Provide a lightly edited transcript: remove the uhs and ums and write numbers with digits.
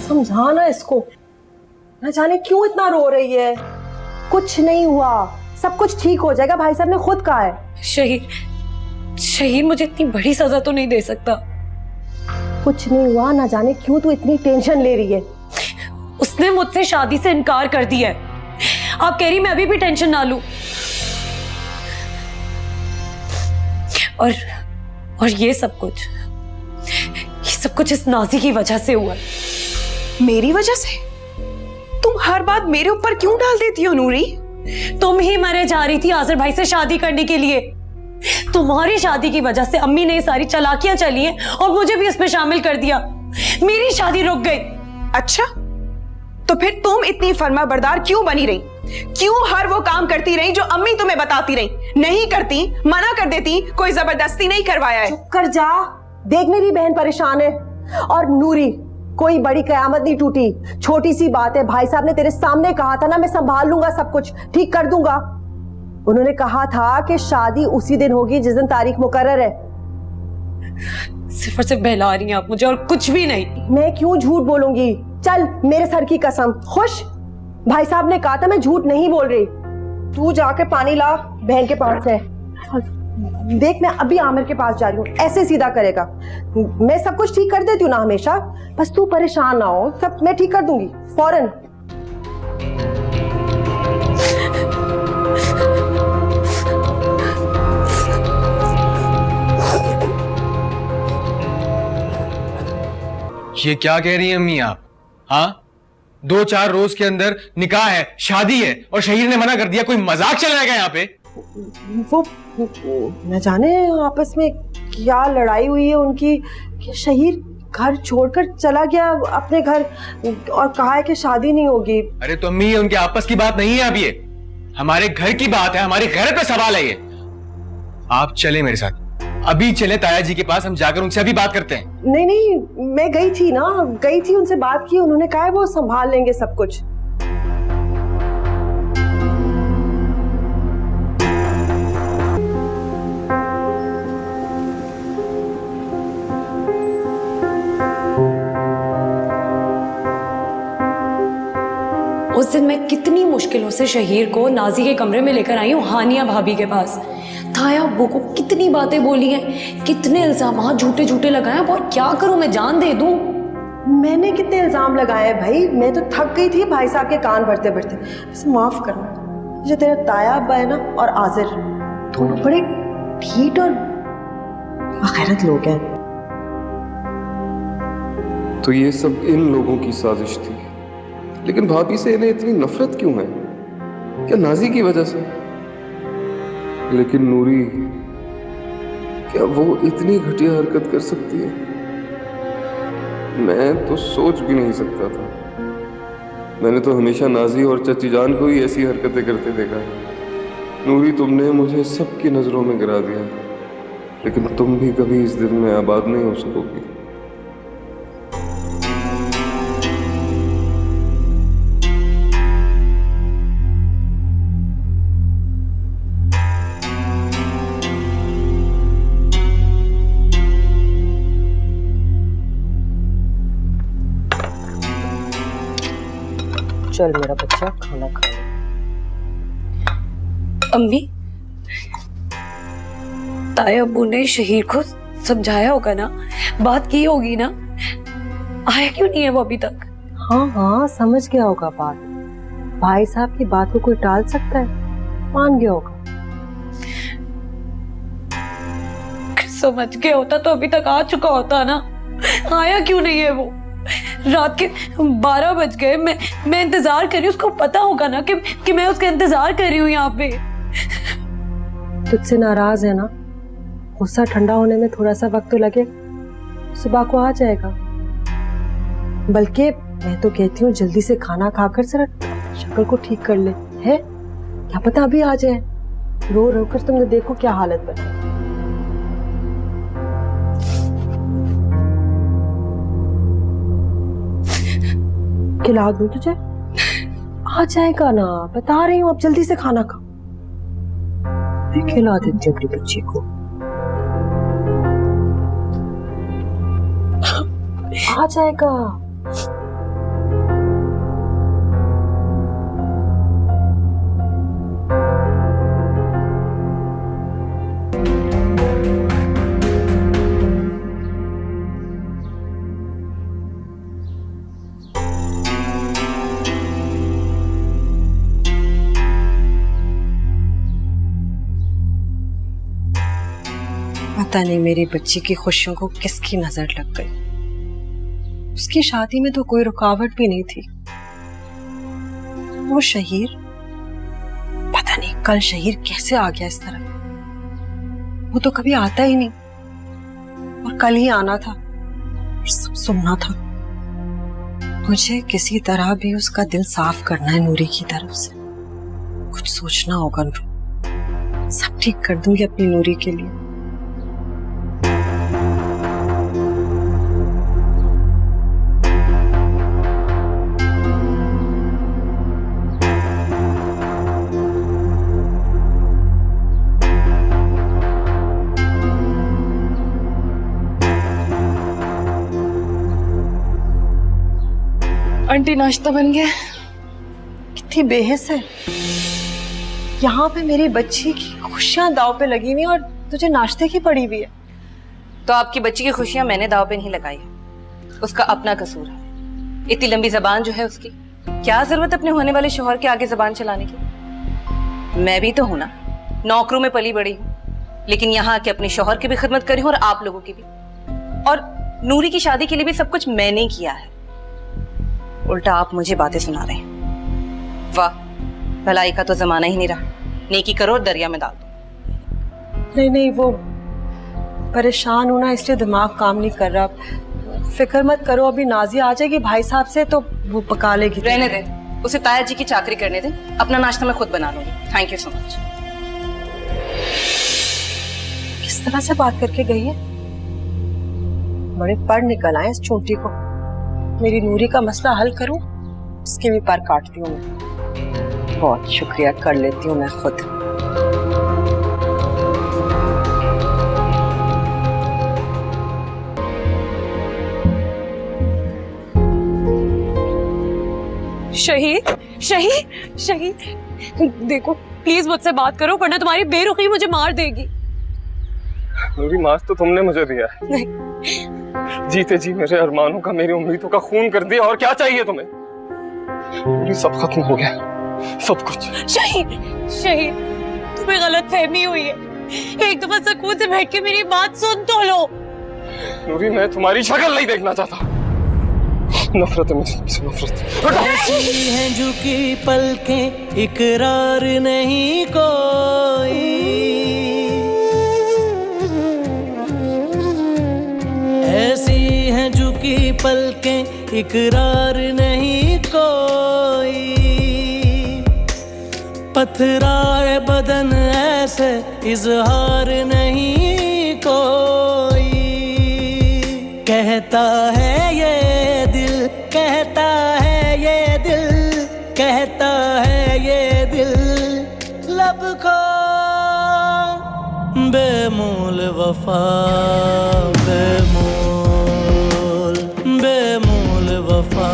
समझाना इसको, न जाने क्यों इतना रो रही है। कुछ नहीं हुआ, सब कुछ ठीक हो जाएगा, भाई साहब ने खुद कहा है। शहीर मुझे इतनी बड़ी सजा तो नहीं दे सकता। कुछ नहीं हुआ, न जाने क्यों तू इतनी टेंशन ले रही है। उसने मुझसे शादी से इनकार कर दिया है। आप कह रही मैं अभी भी टेंशन ना लूं? और ये सब कुछ इस नाजी की वजह से हुआ। मेरी वजह से? तुम हर बात मेरे ऊपर क्यों डाल देती हो नूरी? तुम ही मरे जा रही थी आज़िर भाई से शादी करने के लिए। तुम्हारी शादी की वजह से अम्मी ने सारी चालाकियां चली हैं और मुझे भी इसमें शामिल कर दिया। मेरी शादी रुक गई। अच्छा, तो फिर तुम इतनी फर्माबरदार क्यों बनी रही? क्यों हर वो काम करती रही जो अम्मी तुम्हें बताती रही? नहीं करती, मना कर देती, कोई जबरदस्ती नहीं करवाया है। चुप कर जा, देख मेरी बहन परेशान है। और नूरी, कोई बड़ी कयामत नहीं टूटी, छोटी सी बात है। भाई साहब ने तेरे सामने कहा था ना, मैं संभाल लूंगा, सब कुछ ठीक कर दूंगा। उन्होंने कहा था कि शादी उसी दिन होगी जिस दिन तारीख मुकर्रर है। सिर्फ और सिर्फ बहला रही हैं आप मुझे और कुछ भी नहीं। मैं क्यों झूठ बोलूंगी? चल, मेरे सर की कसम। खुश? भाई साहब ने कहा था, मैं झूठ नहीं बोल रही। तू जाके पानी ला, बहन के पास है। देख, मैं अभी आमिर के पास जा रही हूँ, ऐसे सीधा करेगा। मैं सब कुछ ठीक कर देती हूँ ना हमेशा, बस तू परेशान ना हो, सब मैं ठीक कर दूंगी फौरन। ये क्या कह रही हैं अम्मी आप? हाँ, 2-4 रोज के अंदर निकाह है, शादी है, और शहीर ने मना कर दिया। कोई मजाक चल रहा है यहाँ पे? वो न जाने आपस में क्या लड़ाई हुई है उनकी कि शहीर घर छोड़कर चला गया अपने घर और कहा है कि शादी नहीं होगी। अरे तो अम्मी, ये उनके आपस की बात नहीं है, अब ये हमारे घर की बात है, हमारी गैरत पे सवाल है ये। आप चले मेरे साथ, अभी चले ताया जी के पास, हम जाकर उनसे अभी बात करते हैं। नहीं, मैं गई थी उनसे बात की, उन्होंने कहा है वो संभाल लेंगे सब कुछ। उस दिन मैं कितनी मुश्किलों से शहीर को नाजी के कमरे में लेकर आई हूँ, हानिया भाभी के पास। ताया अब्बू को कितनी बातें बोली हैं, कितने इल्जाम झूठे झूठे लगाए हैं, और क्या करूं मैं, जान दे दूं? मैंने कितने इल्जाम लगाए हैं भाई, मैं तो थक गई थी भाई साहब के कान भरते भरते। बस माफ करना, जो तेरा ताया अब्बा है ना और आज़िर, दोनों बड़े ढीठ और बगैरत लोग हैं। तो ये सब इन लोगों की साजिश थी, लेकिन भाभी से इन्हें इतनी नफरत क्यों है? क्या नाजी की वजह से? लेकिन नूरी, क्या वो इतनी घटिया हरकत कर सकती है? मैं तो सोच भी नहीं सकता था। मैंने तो हमेशा नाजी और चची जान को ही ऐसी हरकतें करते देखा है। नूरी, तुमने मुझे सबकी नजरों में गिरा दिया, लेकिन तुम भी कभी इस दिल में आबाद नहीं हो सकोगी। चल मेरा बच्चा, खाना खा। अम्मी, ताया अब्बू ने शहीर को समझाया होगा ना, बात की होगी ना? आया क्यों नहीं है वो अभी तक? हाँ, समझ गया होगा बात। भाई साहब की बात को कोई टाल सकता है? मान गया होगा। समझ गया होता तो अभी तक आ चुका होता ना। आया क्यों नहीं है वो? रात के 12 बज गए, मैं इंतजार कर रही हूँ। उसको पता होगा ना कि मैं उसका इंतजार कर रही हूँ यहाँ पे। तुझसे नाराज है ना? गुस्सा ठंडा होने में थोड़ा सा वक्त तो लगे, सुबह को आ जाएगा। बल्कि मैं तो कहती हूँ जल्दी से खाना खाकर जरा शक्ल को ठीक कर ले, है क्या पता अभी आ जाए। रो रो कर तुमने देखो क्या हालत बनी। खिला दूं तुझे? आ जाएगा ना, बता रही हूँ। अब जल्दी से खाना खा, मैं खिला देती हूँ अपनी बच्ची को। आ जाएगा। पता नहीं मेरी बच्ची की खुशियों को किसकी नजर लग गई। उसकी शादी में तो कोई रुकावट भी नहीं थी। वो शहीर, पता नहीं कल शहीर कैसे आ गया इस तरफ। वो तो कभी आता ही नहीं और कल ही आना था, सब सुनना था। मुझे किसी तरह भी उसका दिल साफ करना है नूरी की तरफ से। कुछ सोचना होगा नूरी, सब ठीक कर दूंगी अपनी नूरी के लिए। आंटी नाश्ता बन गया। कितनी बेहिस है, यहाँ पे मेरी बच्ची की खुशियां दाव पे लगी हुई और तुझे नाश्ते की पड़ी हुई है। तो आपकी बच्ची की खुशियां मैंने दाव पे नहीं लगाई, उसका अपना कसूर है। इतनी लंबी जबान जो है उसकी, क्या जरूरत अपने होने वाले शौहर के आगे जबान चलाने की। मैं भी तो हूं ना, नौकरों में पली बड़ी हूं, लेकिन यहाँ के अपने शौहर की भी खिदमत करी हूं और आप लोगों की भी। और नूरी की शादी के लिए भी सब कुछ मैंने किया है, उल्टा आप मुझे बातें सुना रहे हैं। वाह, भलाई का तो जमाना ही नहीं रहा। नेकी करो और दरिया में डाल दो। नहीं नहीं, वो परेशान हूं ना इसलिए दिमाग काम नहीं कर रहा। फिक्र मत करो, अभी नाजी आ जाएगी भाई साहब से तो वो पका लेगी। रहने दे, उसे ताया जी की चाकरी करने दे, अपना नाश्ता मैं खुद बना लूंगी। Thank you so much. किस तरह से बात करके गई है, बड़े पर निकल आए इस चोटी को। मेरी नूरी का मसला हल करूं, इसके भी पर काटती हूँ मैं। बहुत शुक्रिया कर लेती हूँ मैं खुद। शहीद शहीद शहीद, देखो प्लीज मुझसे बात करो वरना तुम्हारी बेरुखी मुझे मार देगी। नूरी, मार्क्स तो तुमने मुझे दिया है। नहीं, जीते जी मेरे अरमानों का, मेरी उम्मीदों का खून कर दिया, और क्या चाहिए तुम्हें? नूरी, सब खत्म हो गया, सब कुछ। शहीद शहीद, तुम्हें गलत फहमी हुई है। एक दफा सुकून से बैठ के मेरी बात सुन तो लो। नूरी, मैं तुम्हारी शक्ल नहीं देखना चाहता। नफरत है मुझे तुमसे, नफरत। ऐसी हैं झुकी पलकें, इकरार नहीं कोई। ऐसी हैं झुकी पलकें, इकरार नहीं कोई। पथराए बदन ऐसे, इजहार नहीं कोई। कहता है ये दिल, कहता है ये दिल, कहता है ये दिल, लब को बेमोल वफा, बेमोल बेमोल वफा।